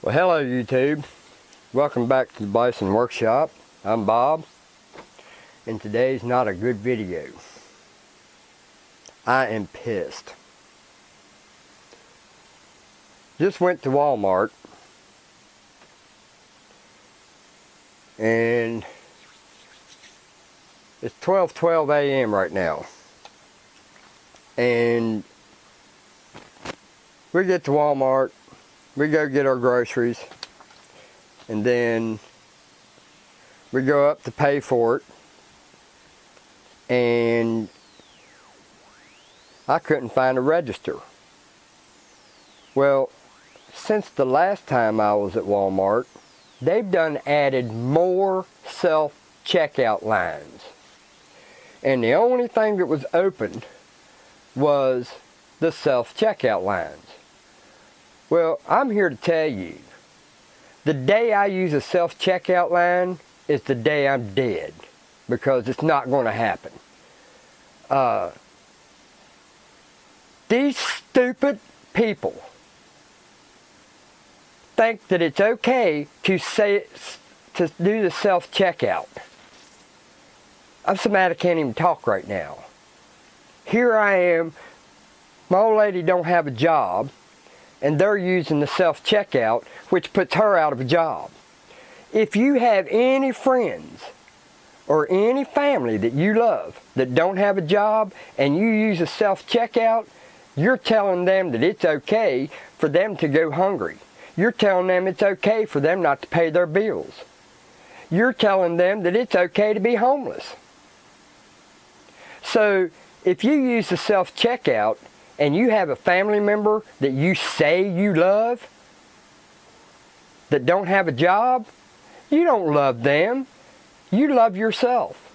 Well, hello YouTube. Welcome back to the Bison Workshop. I'm Bob, and today's not a good video. I am pissed. Just went to Walmart, and it's 12:12 a.m. right now, and we get to Walmart. We go get our groceries, and then we go up to pay for it, and I couldn't find a register. Well, since the last time I was at Walmart, they've done added more self-checkout lines, and the only thing that was open was the self-checkout lines. Well, I'm here to tell you, the day I use a self-checkout line is the day I'm dead, because it's not going to happen. These stupid people think that it's okay to do the self-checkout. I'm so mad I can't even talk right now. Here I am, my old lady don't have a job, and they're using the self-checkout, which puts her out of a job. If you have any friends or any family that you love that don't have a job and you use a self-checkout, you're telling them that it's okay for them to go hungry. You're telling them it's okay for them not to pay their bills. You're telling them that it's okay to be homeless. So if you use the self-checkout and you have a family member that you say you love that don't have a job, you don't love them. You love yourself.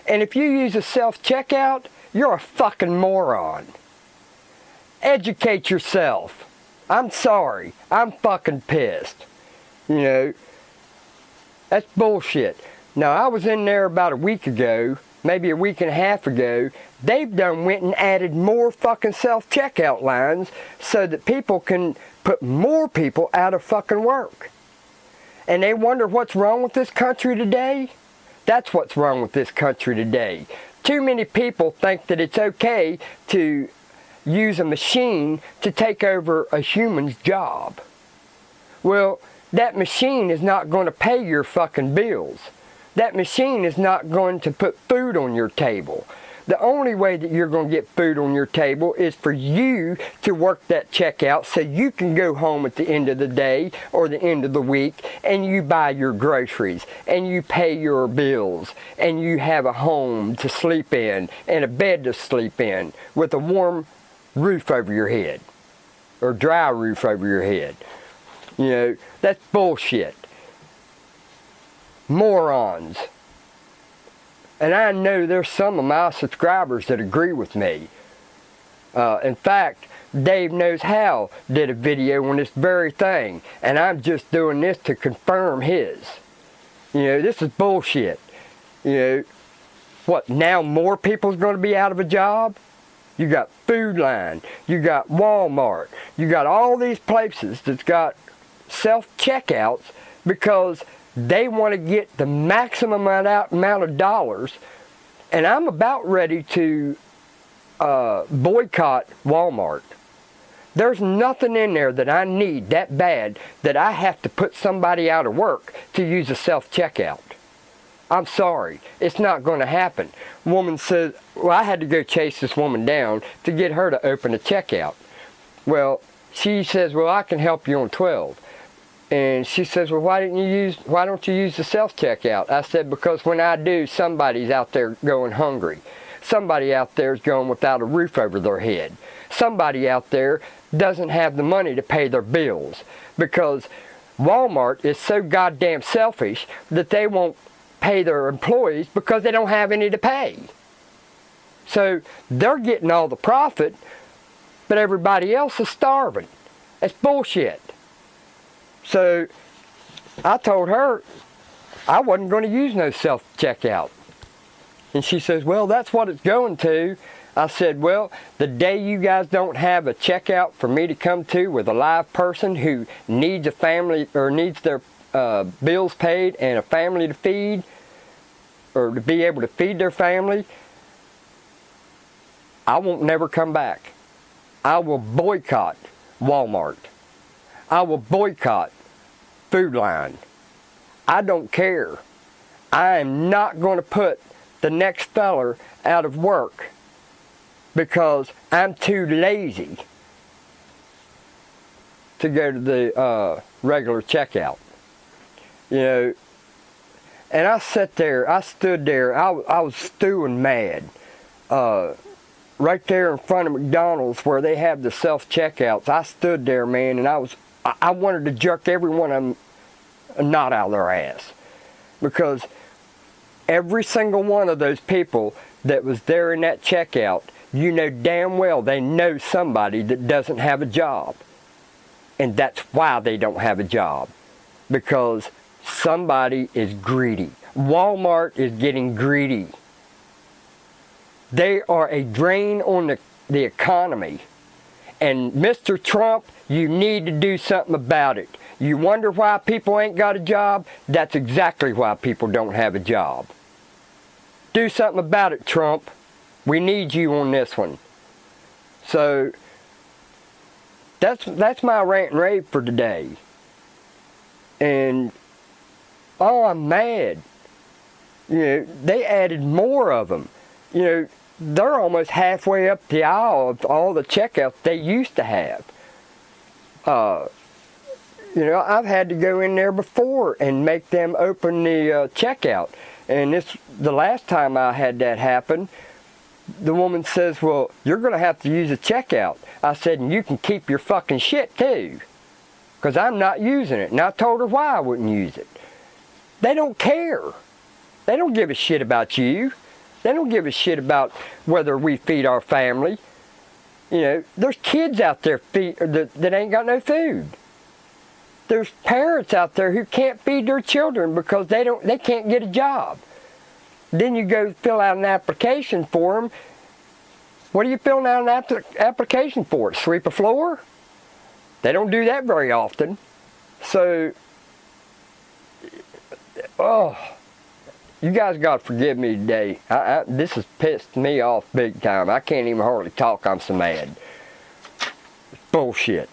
And if you use a self-checkout, you're a fucking moron. Educate yourself. I'm sorry. I'm fucking pissed. You know, that's bullshit. Now, I was in there about a week ago, maybe a week and a half ago. They've went and added more fucking self-checkout lines so that people can put more people out of fucking work. And they wonder what's wrong with this country today? That's what's wrong with this country today. Too many people think that it's okay to use a machine to take over a human's job. Well, that machine is not going to pay your fucking bills. That machine is not going to put food on your table. The only way that you're going to get food on your table is for you to work that checkout so you can go home at the end of the day or the end of the week and you buy your groceries and you pay your bills and you have a home to sleep in and a bed to sleep in with a warm roof over your head or dry roof over your head. You know, that's bullshit. Morons. And I know there's some of my subscribers that agree with me. In fact, Dave Knows How did a video on this very thing, and I'm just doing this to confirm his. You know, this is bullshit. You know, what, now more people's going to be out of a job? You got Food Line, you got Walmart, you got all these places that's got self-checkouts because they want to get the maximum amount of dollars, and I'm about ready to boycott Walmart. There's nothing in there that I need that bad that I have to put somebody out of work to use a self-checkout. I'm sorry, it's not going to happen. Woman says, well, I had to go chase this woman down to get her to open a checkout. Well, she says, well, I can help you on 12. And she says, well, why don't you use the self-checkout? I said, because when I do, somebody's out there going hungry. Somebody out there is going without a roof over their head. Somebody out there doesn't have the money to pay their bills. Because Walmart is so goddamn selfish that they won't pay their employees because they don't have any to pay. So they're getting all the profit, but everybody else is starving. That's bullshit. So I told her I wasn't going to use no self-checkout. And she says, well, that's what it's going to. I said, well, the day you guys don't have a checkout for me to come to with a live person who needs a family or needs their bills paid and a family to feed, or to be able to feed their family, I won't never come back. I will boycott Walmart. I will boycott Food Line. I don't care. I am not going to put the next feller out of work because I'm too lazy to go to the regular checkout. You know, and I stood there, I was stewing mad. Right there in front of McDonald's where they have the self-checkouts, I stood there, man, and I wanted to jerk every one of them a knot out of their ass. Because every single one of those people that was there in that checkout, you know damn well they know somebody that doesn't have a job. And that's why they don't have a job. Because somebody is greedy. Walmart is getting greedy. They are a drain on the economy. And Mr. Trump, you need to do something about it. You wonder why people ain't got a job? That's exactly why people don't have a job. Do something about it, Trump. We need you on this one. So, that's my rant and rave for today. And, oh, I'm mad. You know, they added more of them. You know, they're almost halfway up the aisle of all the checkouts they used to have. You know, I've had to go in there before and make them open the checkout. And the last time I had that happen, the woman says, well, you're going to have to use a checkout. I said, and you can keep your fucking shit too. Because I'm not using it. And I told her why I wouldn't use it. They don't care. They don't give a shit about you. They don't give a shit about whether we feed our family. You know, there's kids out there that ain't got no food. There's parents out there who can't feed their children because they can't get a job. Then you go fill out an application for them. What are you filling out an application for? Sweep a floor? They don't do that very often. So, oh, you guys got to forgive me today. This has pissed me off big time. I can't even hardly talk. I'm so mad. It's bullshit.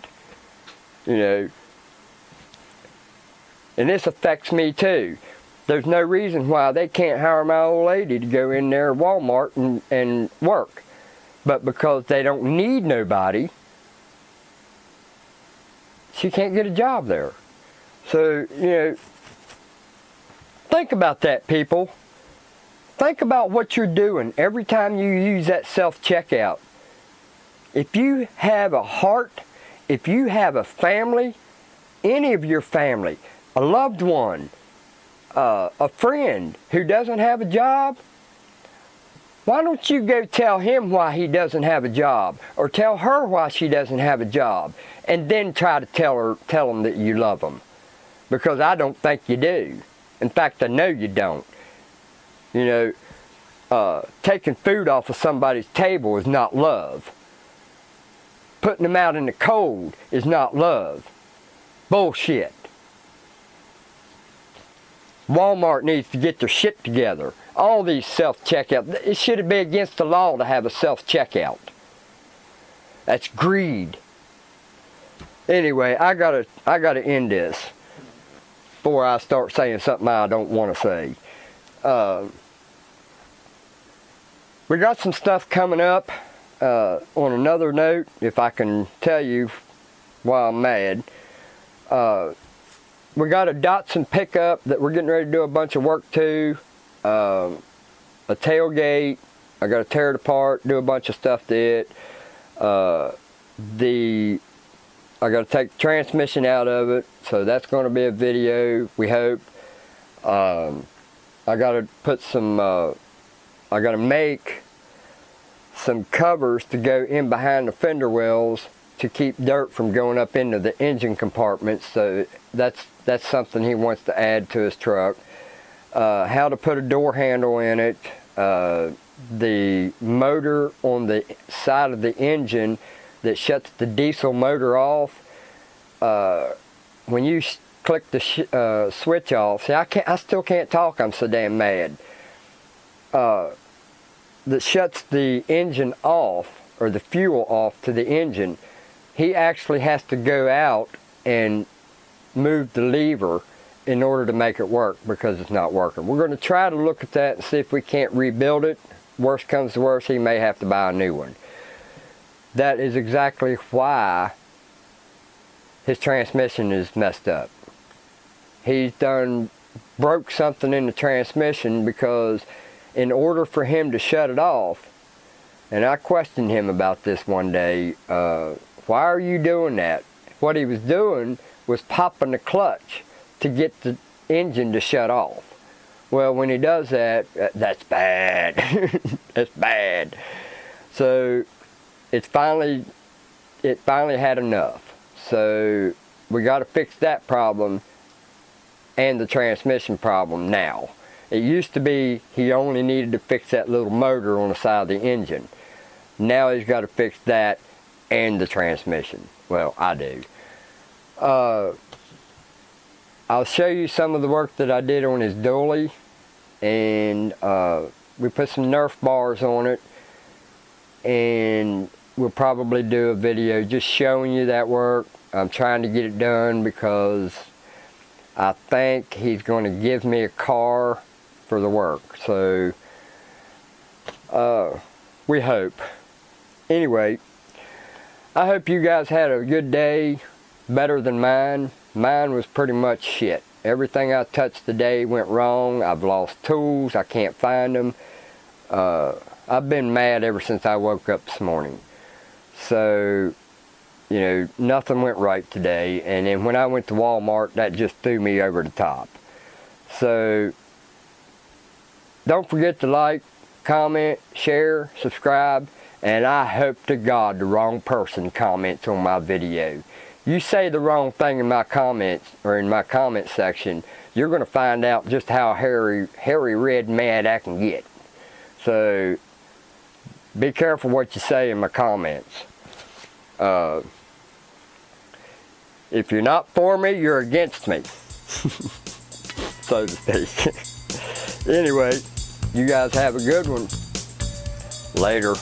You know. And this affects me too. There's no reason why they can't hire my old lady to go in there at Walmart and work. But because they don't need nobody, she can't get a job there. So, you know, think about that, people. Think about what you're doing every time you use that self-checkout. If you have a heart, if you have a family, any of your family, a loved one, a friend who doesn't have a job, why don't you go tell him why he doesn't have a job, or tell her why she doesn't have a job, and then try to tell them that you love them? Because I don't think you do. In fact, I know you don't. You know, taking food off of somebody's table is not love. Putting them out in the cold is not love. Bullshit. Walmart needs to get their shit together. All these self-checkout, it should be against the law to have a self-checkout. That's greed. Anyway, I gotta end this before I start saying something I don't want to say. We got some stuff coming up. On another note, if I can tell you why I'm mad. We got a Datsun pickup that we're getting ready to do a bunch of work to. A tailgate. I got to tear it apart, do a bunch of stuff to it. I got to take the transmission out of it, so that's going to be a video, we hope. I got to put some, I got to make some covers to go in behind the fender wells to keep dirt from going up into the engine compartments. So that's something he wants to add to his truck. How to put a door handle in it, the motor on the side of the engine that shuts the diesel motor off. When you click the switch off, see, I still can't talk, I'm so damn mad. That shuts the engine off, or the fuel off to the engine. He actually has to go out and move the lever in order to make it work, because it's not working. We're going to try to look at that and see if we can't rebuild it. Worst comes to worst, he may have to buy a new one. That is exactly why his transmission is messed up. He's broke something in the transmission, because in order for him to shut it off, and I questioned him about this one day, why are you doing that? What he was doing was popping the clutch to get the engine to shut off. Well, when he does that, that's bad. That's bad. So it finally had enough. So we got to fix that problem and the transmission problem now. It used to be he only needed to fix that little motor on the side of the engine. Now he's got to fix that and the transmission. Well, I do. I'll show you some of the work that I did on his dually, and we put some Nerf bars on it, and we'll probably do a video just showing you that work. I'm trying to get it done because I think he's going to give me a car for the work. So we hope. Anyway, I hope you guys had a good day, better than mine. Mine was pretty much shit. Everything I touched today went wrong. I've lost tools. I can't find them. I've been mad ever since I woke up this morning. So, you know, nothing went right today. And then when I went to Walmart, that just threw me over the top. So, don't forget to like, comment, share, subscribe. And I hope to God the wrong person comments on my video. You say the wrong thing in my comments, or in my comment section, you're going to find out just how hairy red mad I can get. So, be careful what you say in my comments. If you're not for me, you're against me. So to speak. Anyway, you guys have a good one. Later.